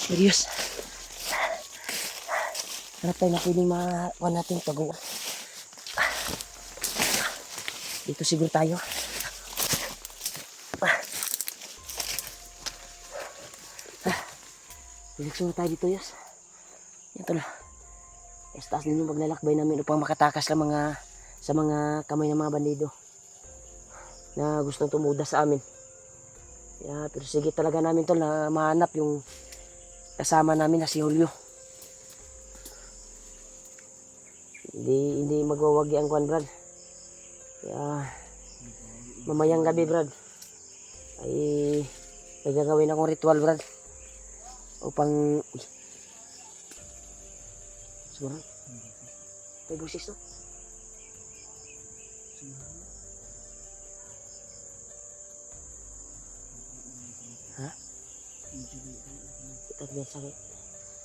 Serious. Harap tayo na pwedeng makakuha natin pag-uwan. Dito siguro tayo. Diretso tayo dito, Yos. Yan to na. Taas din yung paglalakbay namin upang makatakas sa mga kamay ng mga bandido na gustong tumuda sa amin. Pero sige talaga namin to na mahanap yung kasama namin na si Julio. Hindi magwawagi ang kwan, Brad. Kaya mamayang gabi, Brad, ay may gagawin akong ritual, Brad, upang siguro may busis to. Ha? Ito din sakit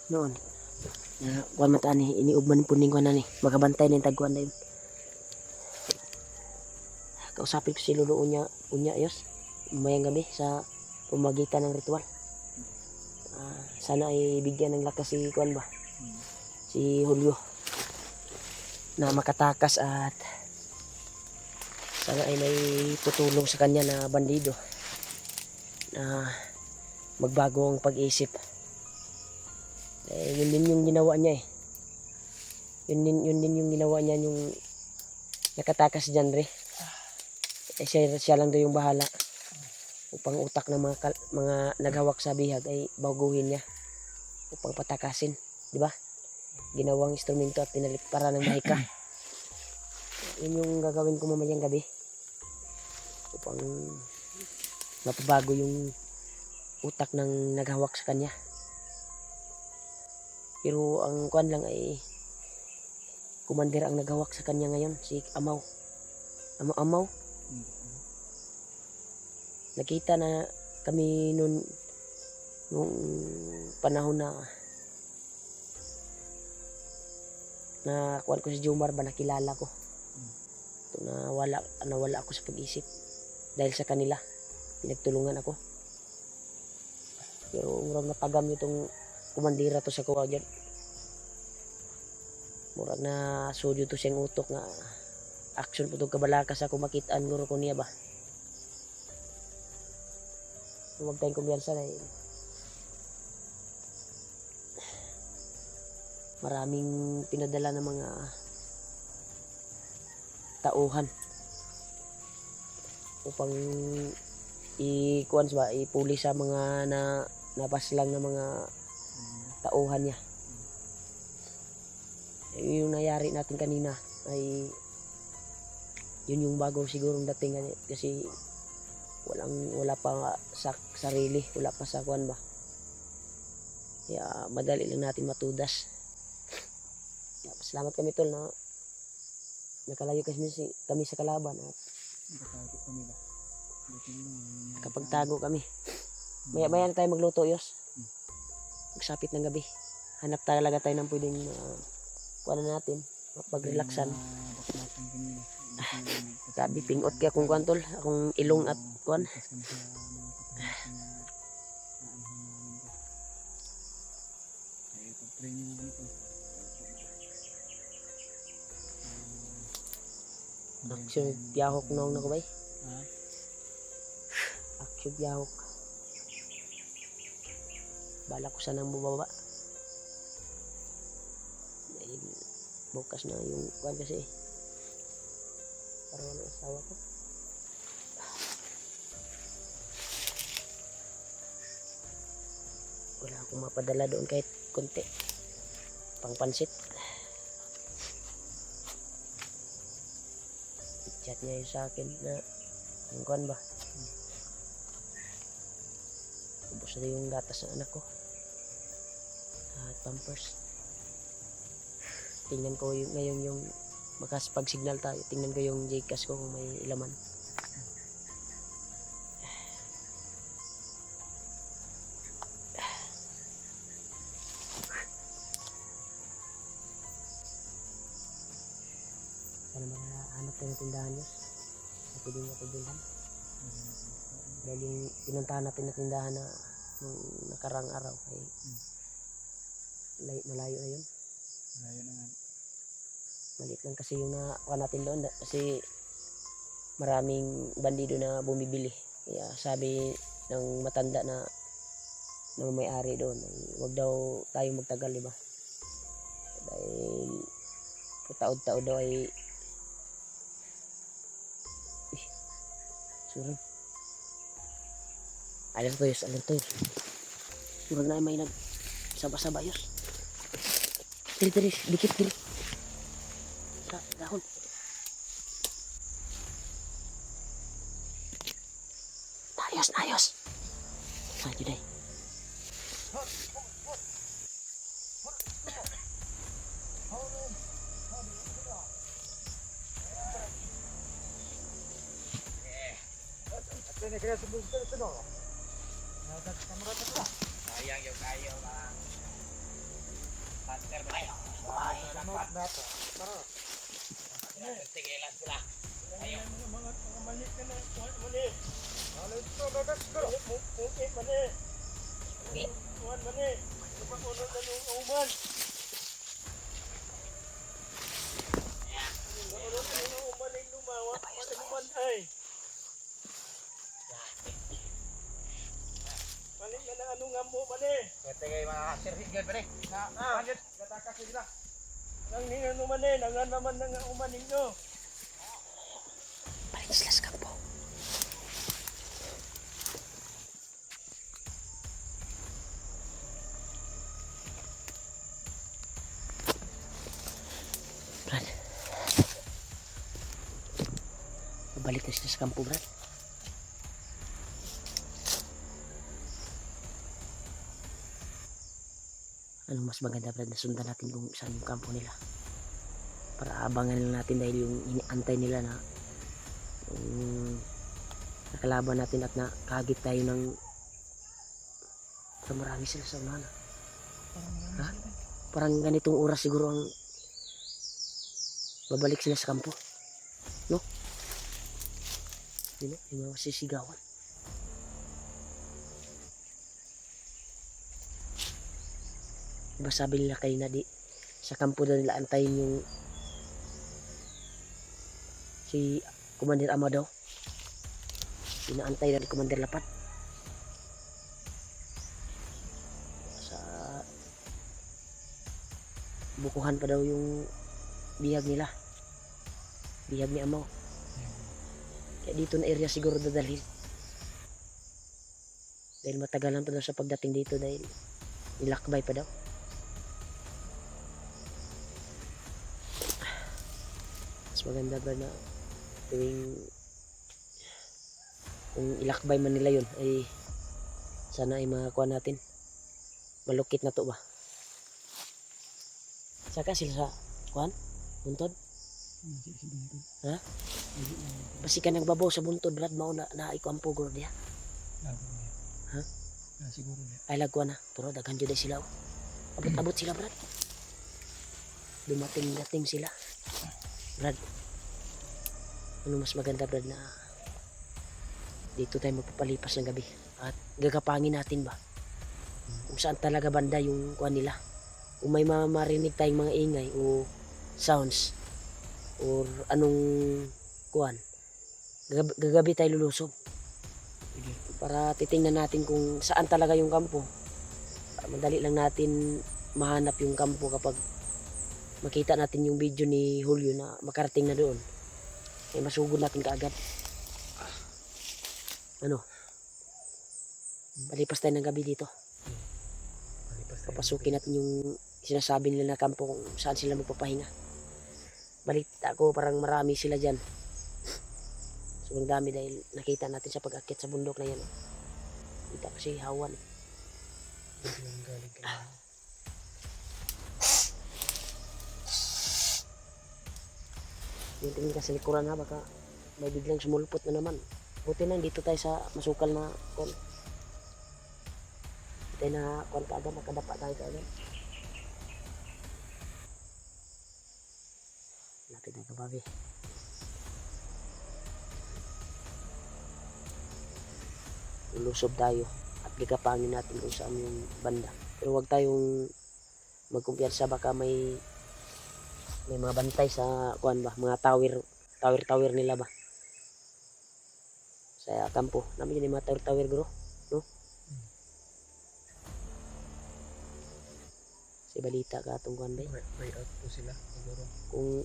noon na kuan mata ni iniugman puning kuan ni magabantay ning tagkuan na yun. Kausapin ko si Lolo unya Yos mayang gabi sa pamagitan ng ritual. Sana ay bigyan ng lakas si kuan ba, si Julio, na makatakas at sana ay may tutulong sa kanya na bandido na magbago ang pag-isip. Yun din yung ginawa niya eh. Yun din yung ginawa niya yung nakatakas dyan re. Siya lang daw yung bahala upang utak ng mga naghawak sa bihag ay baguhin niya upang patakasin, di ba? Ginawang instrumento at pinalit para ng mahika. Yun yung gagawin ko mamayang gabi upang mapabago yung utak ng naghawak sa kanya. Pero ang kuan lang ay kumander ang naghawak sa kanya ngayon, si Amaw. Amaw. Nakita na kami nung panahon na kuan ko si Jomar ba, nakilala ko. Nawala ako sa pag-isip dahil sa kanila. Pinagtulungan ako. Pero murag natagam itong kumandira to sa kuwa dyan. Murag na sudyo to siyang utok nga action po itong kabalakas ako makitaan guro ko niya ba. Huwag tayong kumyansa na maraming pinadala ng mga tauhan upang ipuli sa mga napaslang na mga tauhan niya. Yung nangyari natin kanina ay yun yung bago sigurong dating kasi wala pa sa sarili, wala pa sa kuan ba. Kaya madali lang natin matudas. Kaya salamat kami tol na nakalayo kami sa kalaban at nakapagtago kami. Maya na tayo magluto, Yos. Magsapit ng gabi. Hanap talaga tayo ng pwedeng kuan na natin, pag-relaxan. Sabi pingot kaya kung kuan tol, akong ilong at kuan. Action piyahok naong na ko bay. Action piyahok. Bala ko sanang bubaba. Dahil bukas na yung kuan kasi. Parang ang asawa ko. Wala akong mapadala doon kahit konti. Pangpansit. Chat niya yung sa akin na yung kuan ba. Ubus na yung gatas ng anak ko. At pampers. Tingnan ko ngayon yung pag signal tayo, tingnan ko yung Gcash ko kung may laman. Sana makahanap tayo ng tindahan nyo. Pwede nyo bilhan. Dahil yung pinuntahan natin na tindahan na nung nakarang araw ay malayo na yun. Malayo na nga. Maliit lang kasi yung nakuha natin doon kasi maraming bandido na bumibili. Kaya sabi ng matanda na may-ari doon ay wag daw tayong magtagal, di ba? Dahil taod-taod daw ay surang. Alam to yus. Surang na may nagsaba-saba yus. Diri, dikit. Sa dahon. Ayos. Saan yun ay? Sayang yung kayo lang. Hunter ba kayo? Tigilan sila. Ayaw. Mga mali ka na. Mali. Alam ito, gagas ko. Mungkin mali. Tuhan mali. Lupa-unod na yung uman. Lupa-unod na yung uman yung lumawa. Uman ay. Mali ka na ano nga mo, mali. Kaya kayo mga sirhigyan pa rin. Hangit, katakas sila. Nang ninyo naman nangan naman nga uman ninyo. Balik sila sa kampo. Brad. Balik na sila sa kampo, Brad. Anong mas maganda, Brad, na sundan natin kung saan yung kampo nila para abangan lang natin dahil yung iniantay nila na nakalaban natin at nakagit tayo ng marami sila sa unahan. Ha? Parang ganitong oras siguro ang babalik sila sa kampo, no? Yun, yung mga sisigawan. Diba sabi nila kayo na di sa kampo na nila antayin yung si Commander Amado, inaantay na ni Commander Lapat sa bukuhan pa daw yung bihag nila, bihag ni Amaw. Kaya dito na area siguro dadalhin dahil matagalan pa daw sa pagdating dito dahil nilakbay pa daw. Mas maganda ba na tuwing kung ilakbay man nila yun ay sana ay makakuha natin, malukit na to ba. Saka sila sa kuhan buntod, ha? Basi ka nagbabaw sa buntod, Brad, mao na ikampo guro diha. Ha? Siguro ay lagwa na pero daghan jud sila. Abot sila, Brad. Dumating sila, Brad. Ano mas maganda, Brad, na dito tayo magpapalipas ng gabi at gagapangin natin ba kung saan talaga banda yung kuha nila, kung may marinig tayong mga ingay o sounds or anong kuhan, gagabi tayo lulusob para titingnan natin kung saan talaga yung kampo. Madali lang natin mahanap yung kampo kapag makita natin yung video ni Julio na makarating na doon. Ay masugod natin kaagad. Ano? Palipas tayo ng gabi dito. Papasukin natin yung sinasabi nila na kampo kung saan sila magpapahinga. Balita ko parang marami sila dyan. Sobrang dami dahil nakita natin sa pag-akit sa bundok na yan. Kita kasi hawan. Yung tingin ka sa likuran na baka may biglang sumulpot na naman. Buti na dito tayo sa masukal na kon. Tayo na kon kaagad, nakadapa tayo kaagad. Lapit na kababi. Lulusob tayo. at gagapangin natin kung saan yung banda. Pero huwag tayong magkumpiyansa, baka may mga bantay sa kuan ba, mga tower nila ba sa kampo namin, yung mga tower bro, no? Sa balita ka atong kuan ba, Way out po sila siguro. kung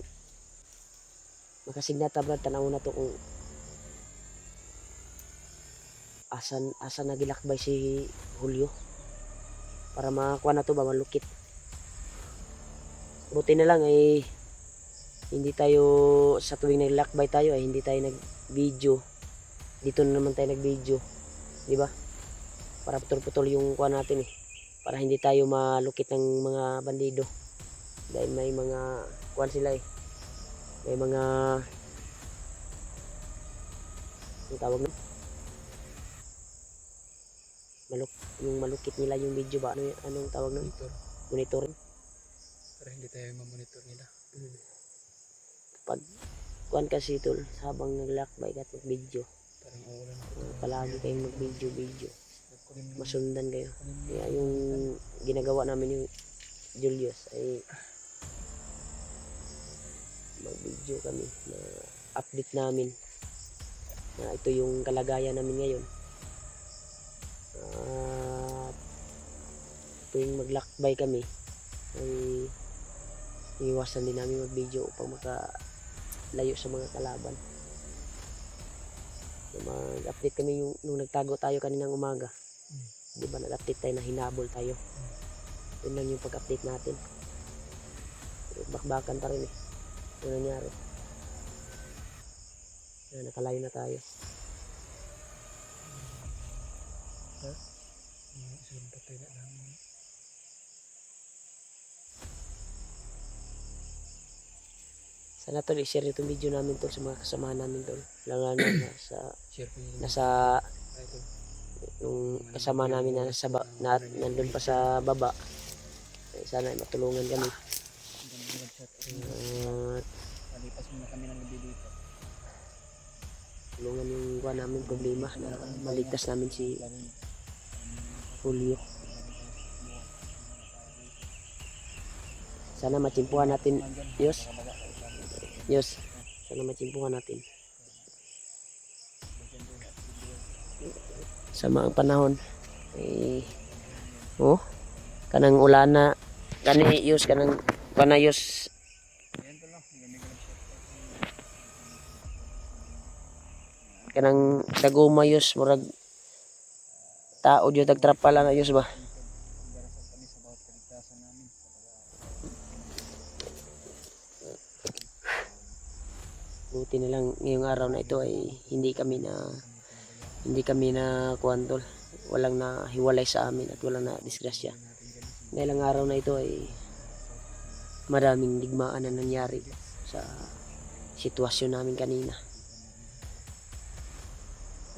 makasignata brad, tanaw na to kung asan nagilakbay si Julio para makuha na to ba, malukit. Buti na lang ay hindi tayo sa tuwing naglakbay tayo ay hindi tayo nag-video. Dito na naman tayo nag-video, di ba? Para putol-putol yung kuha natin para hindi tayo malukit ng mga bandido. Dahil may mga kuha sila may mga ang tawag na yung malukit nila yung video ba, anong tawag nun? Monitor. Monitor. Para hindi tayo ma-monitor nila. Pag kuan kasi tol, habang naglakbay ka at video, Parang uulan po. palagi kayong mag-video, masundan kayo. Kaya yung ginagawa namin yung Julius ay mag-video kami na update namin na ito yung kalagayan namin ngayon. At tuwing maglakbay kami ay iwasan din namin mag-video upang makalayo sa mga kalaban. So, mag-update kami yung nung nagtago tayo kaninang umaga. Di ba nag-update tayo na hinabol tayo. Yun lang yung pag-update natin. Bakbakan pa rin ano nangyari. Nakalayo na tayo. Patay na lang. Sana tol, i-share itong video namin tol sa mga kasamahan namin tol. Lalo na Share po yun. nasa Ito. yung kasama namin na nandun pa sa baba. Sana ay matulungan kami. Palipas muna kami ng gabi dito. Tulungan yung kuha namin problema na maligtas namin si Julio. Sana matsimpuhan natin, Diyos. Sana matsimpuhan natin. Sa mga panahon kanang ulana kani Diyos, kanang panayos kanang dagumayos murag tao jud tagtrapala na Diyos ba. Buti na lang ngayong araw na ito ay hindi kami na kuwantol, walang na hiwalay sa amin at walang na disgrasya. Ngayong araw na ito ay maraming digmaan na nangyari sa sitwasyon namin kanina.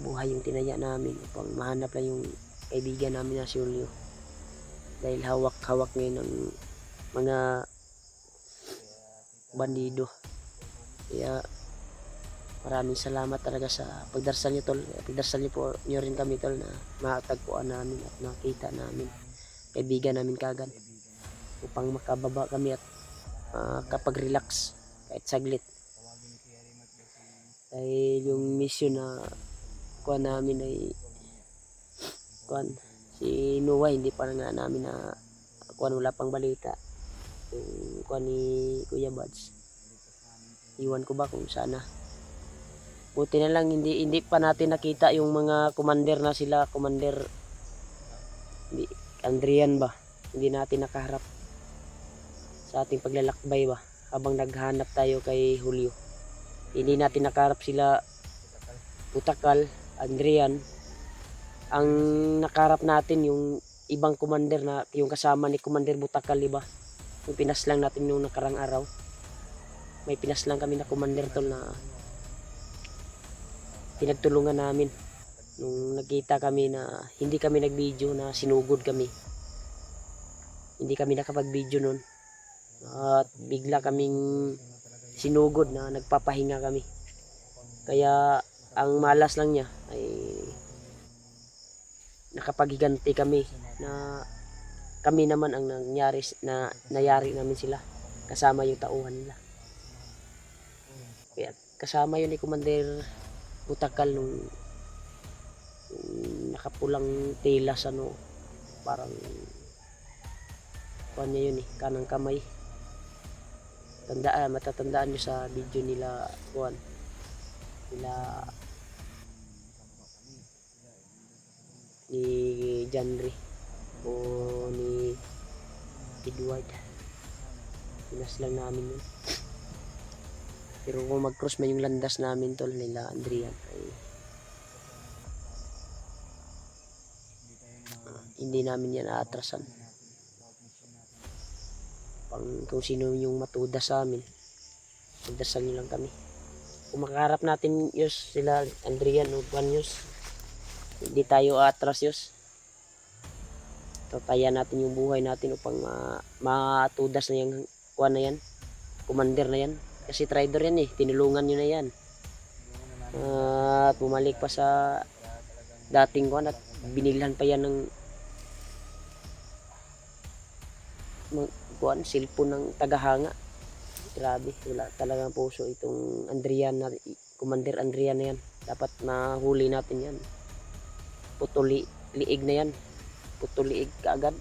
Buhay yung tinaya namin upang mahanap lang yung kaibigan namin na si Julio. Dahil hawak ngayon ng mga bandido. Kaya maraming salamat talaga sa pagdarsal niyo tol. Pagdarsal niyo po niyo rin kami tol na matagpuan namin at makita namin kaibigan namin kagad upang makababa kami at kapag relax kahit saglit. Dahil yung mission na kuha namin ay si Noah hindi pa nga namin na wala pang balita. Yung kuha ni Kuya Buds, iwan ko ba kung sana. Buti na lang hindi pa natin nakita yung mga commander na sila, Commander Andrian ba. Hindi natin nakaharap sa ating paglalakbay ba habang naghahanap tayo kay Julio. Hindi natin nakaharap sila Butakal, Andrian. Ang nakaharap natin yung ibang commander na yung kasama ni Commander Butakal, di ba? Yung pinaslang natin yung nakarang araw. May pinaslang kami na commander tol na pinagtulungan namin nung nakita kami na hindi kami nag-video, na sinugod kami. Hindi kami nakapag-video nun at bigla kaming sinugod na nagpapahinga kami. Kaya ang malas lang niya ay nakapaghiganti kami na kami naman ang nayari namin sila kasama yung tauhan nila. Kaya kasama yun ni Commander Butakal nung nakapulang tela sa parang kuha niya yun kanang kamay. Matatandaan nyo sa video nila ni Janry o ni Edward. Pinas lang namin yun. Pero kung mag-cross man yung landas namin tol nila Andrian ay hindi namin yan aatrasan. Kung sino yung matuda sa amin, magdasal nyo lang kami. Kung makaharap natin sila Andrian o Juan hindi tayo atras tatayan natin yung buhay natin upang matudas na yung kuha na yan, commander na yan. Kasi trader yan tinulungan nyo na yan. At bumalik pa sa dating kuha at binilhan pa yan ng cellphone ng tagahanga. Grabe, wala talagang puso itong Andrian na Commander Andrian na yan. Dapat mahuli natin yan. Liig na yan. Liig kaagad.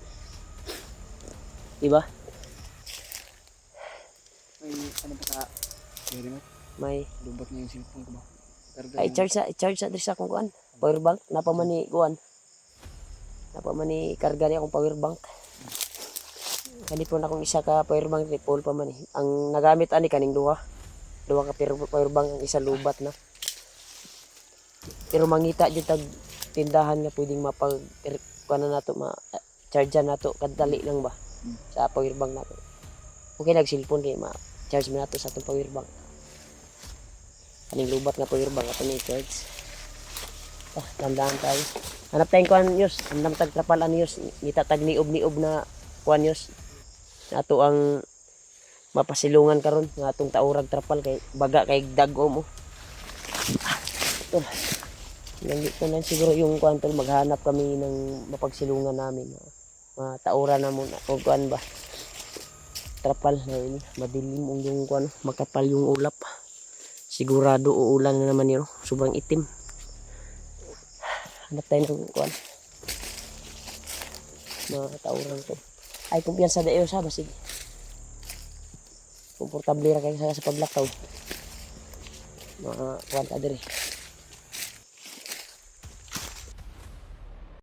Diba? May ano pa sa carry mo? May Lubot na yung cellphone ko ba? ay charge sa diri sa akong kuan. Power bank napamani kuan. Napamani karga niya akong power bank. Kani po na akong isa ka power bank triple pa man Ang nagamit ani kaning duha ka power bank ang isa lubat na. Pero mangita jud tag tindahan nga pwedeng mapag kuan na nato charge nato kadali lang ba sa power bank nato. Okay nag cellphone kay charge mo nato sa atong power bank. Kaning lubat nga power bank ato ni charge. Tandaan tayo. Hanap tayong kuan news, andam tag trapalan news, ngita tag niob na kuan news. Ato ang mapasilungan karon nga atong taurag trapal kay baga kay dagom mo. Ito. Nandito na siguro yung kuan tol maghanap kami ng mapagsilungan namin. Mataura na muna o kuan ba. Trapal na yun. Madilim yung kuan, makapal yung ulap. Sigurado uulan na naman yun. Sobrang itim. Hanap tayo ng kuan. Mataurang to. Ay kumpiyansa dayo sa basig. Komportable ra kayo sa paglakaw. Kuan ta diri.